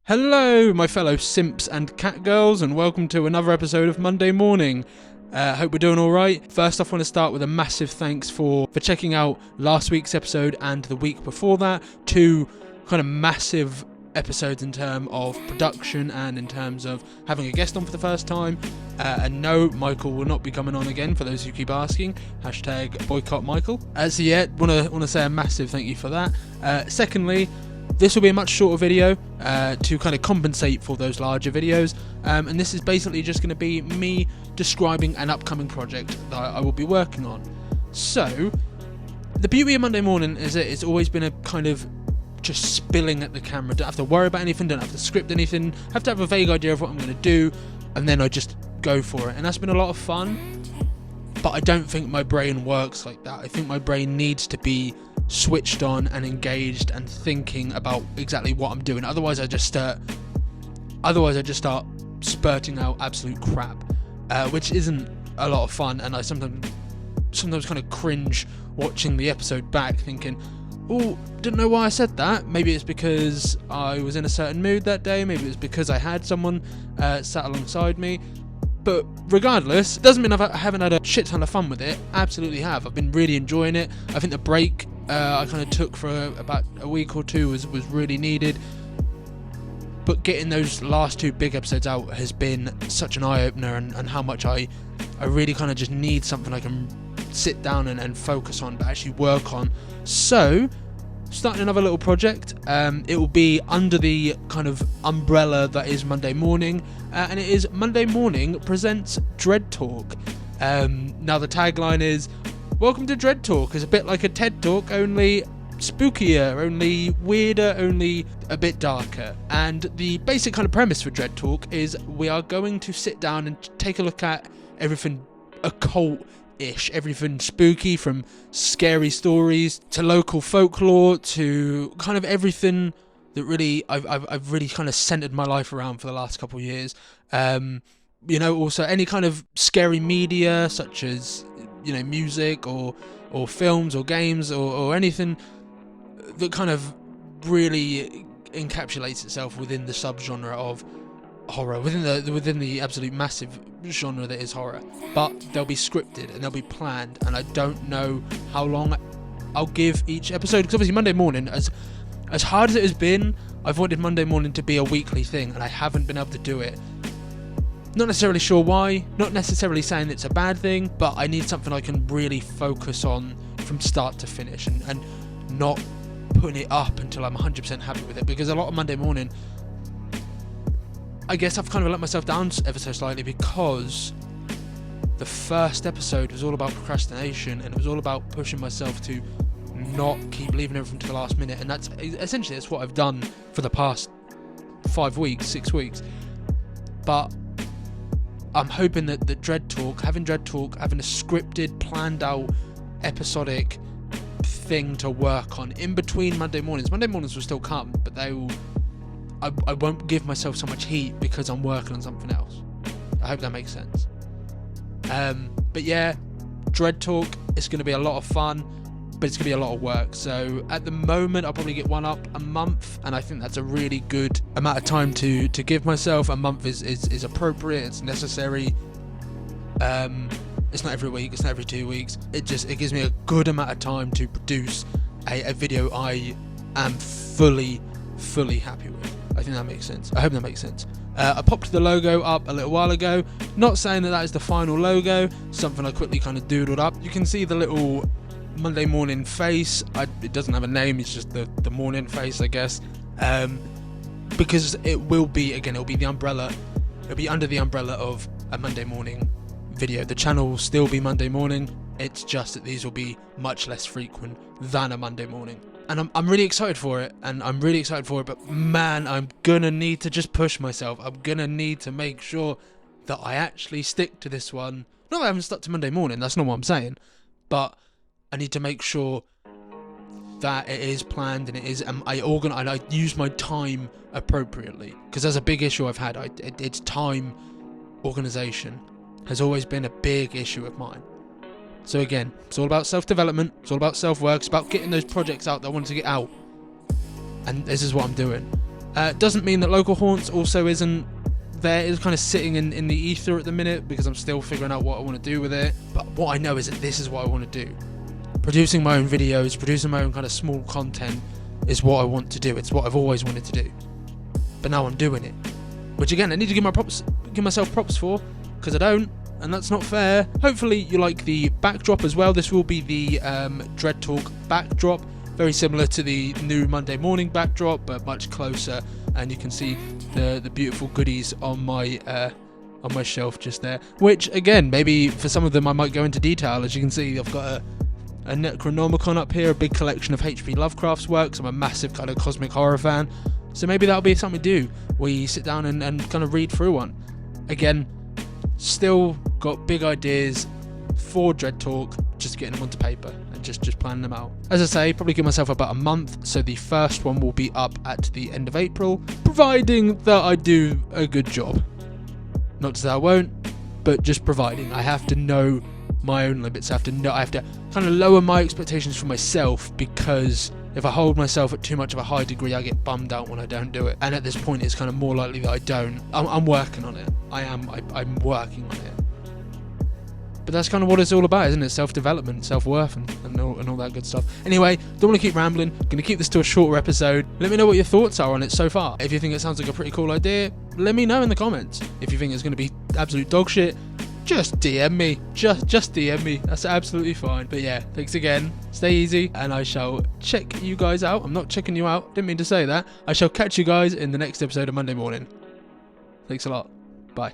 Hello, my fellow simps and catgirls, and welcome to another episode of Monday Morning. Hope we're doing alright. First off, I want to start with a massive thanks for checking out last week's episode and the week before that. Two kind of massive episodes in terms of production and in terms of having a guest on for the first time. And no, Michael will not be coming on again, for those who keep asking. Hashtag boycott Michael. So yeah, want to say a massive thank you for that. Secondly, this will be a much shorter video to kind of compensate for those larger videos, and this is basically just going to be me describing an upcoming project that I will be working on. So, the beauty of Monday Morning is that it's always been a kind of just spilling at the camera. Don't have to worry about anything, don't have to script anything, have to have a vague idea of what I'm going to do, and then I just go for it. And that's been a lot of fun, but I don't think my brain works like that. I think my brain needs to be switched on and engaged and thinking about exactly what I'm doing. Otherwise I just start spurting out absolute crap, which isn't a lot of fun. And I sometimes kind of cringe watching the episode back, thinking, oh, didn't know why I said that. Maybe it's because I was in a certain mood that day. Maybe it's because I had someone sat alongside me. But regardless, it doesn't mean I haven't had a shit ton of fun with it. Absolutely have. I've been really enjoying it. I think the break I kind of took for about a week or two was really needed. But getting those last two big episodes out has been such an eye-opener, and how much I really kind of just need something I can sit down and focus on, but actually work on. So, starting another little project. It will be under the kind of umbrella that is Monday Morning, and it is Monday Morning presents Dread Talk. Now the tagline is, welcome to Dread Talk. It's a bit like a TED Talk, only spookier, only weirder, only a bit darker. And the basic kind of premise for Dread Talk is we are going to sit down and take a look at everything occult-ish, everything spooky, from scary stories to local folklore to kind of everything that really I've really kind of centered my life around for the last couple of years. Also any kind of scary media, such as music or films or games or anything that kind of really encapsulates itself within the subgenre of horror, within the absolute massive genre that is horror. But they'll be scripted and they'll be planned, and I don't know how long I'll give each episode, because obviously Monday Morning, as hard as it has been, I've wanted Monday Morning to be a weekly thing, and I haven't been able to do it. Not necessarily sure why, not necessarily saying it's a bad thing, but I need something I can really focus on from start to finish, and not putting it up until I'm 100% happy with it. Because a lot of Monday Morning, I guess I've kind of let myself down ever so slightly, because the first episode was all about procrastination, and it was all about pushing myself to not keep leaving everything to the last minute, and that's what I've done for the past 6 weeks. But I'm hoping that having Dread Talk, having a scripted, planned out, episodic thing to work on in between Monday Mornings will still come, but I won't give myself so much heat because I'm working on something else. I hope that makes sense. But yeah, Dread Talk, it's going to be a lot of fun, but it's going to be a lot of work. So at the moment, I'll probably get one up a month, and I think that's a really good amount of time to give myself. A month is appropriate, it's necessary. It's not every week, it's not every 2 weeks. It gives me a good amount of time to produce a video I am fully happy with. I think that makes sense. I hope that makes sense. I popped the logo up a little while ago. Not saying that is the final logo, something I quickly kind of doodled up. You can see the little Monday Morning face. It doesn't have a name, it's just the morning face, I guess. Because it'll be the umbrella. It'll be under the umbrella of a Monday Morning video. The channel will still be Monday Morning. It's just that these will be much less frequent than a Monday Morning. And I'm really excited for it, but man, I'm gonna need to just push myself. I'm gonna need to make sure that I actually stick to this one. Not that I haven't stuck to Monday Morning, that's not what I'm saying, but I need to make sure that it is planned and it is, I use my time appropriately, because that's a big issue I've had. It's time organisation has always been a big issue of mine. So again, it's all about self-development, it's all about self-work, it's about getting those projects out that I wanted to get out. And this is what I'm doing. Doesn't mean that local haunts also isn't there. It's kind of sitting in the ether at the minute because I'm still figuring out what I want to do with it. But what I know is that this is what I want to do. Producing my own videos, producing my own kind of small content is what I want to do. It's what I've always wanted to do. But now I'm doing it. Which again, I need to give myself props for, because I don't, and that's not fair. Hopefully you like the backdrop as well. This will be the Dread Talk backdrop. Very similar to the new Monday morning backdrop, but much closer, and you can see the beautiful goodies on my shelf just there, which again, maybe for some of them I might go into detail. As you can see, I've got a Necronomicon up here, a big collection of H.P. Lovecraft's works. I'm a massive kind of cosmic horror fan, so maybe that'll be something we do. We sit down and kind of read through one. Again, still got big ideas for Dread Talk, just getting them onto paper and just planning them out. As I say, probably give myself about a month, so the first one will be up at the end of April, providing that I do a good job. Not to say I won't, but just providing. I have to know my own limits. I have to kind of lower my expectations for myself, because if I hold myself at too much of a high degree, I get bummed out when I don't do it. And at this point, it's kind of more likely that I don't. I'm working on it. I'm working on it. But that's kind of what it's all about, isn't it? Self-development, self-worth, and all that good stuff. Anyway, don't want to keep rambling. Going to keep this to a shorter episode. Let me know what your thoughts are on it so far. If you think it sounds like a pretty cool idea, let me know in the comments. If you think it's going to be absolute dog shit, just DM me. Just DM me. That's absolutely fine. But yeah, thanks again. Stay easy, and I shall check you guys out. I'm not checking you out. Didn't mean to say that. I shall catch you guys in the next episode of Monday morning. Thanks a lot. Bye.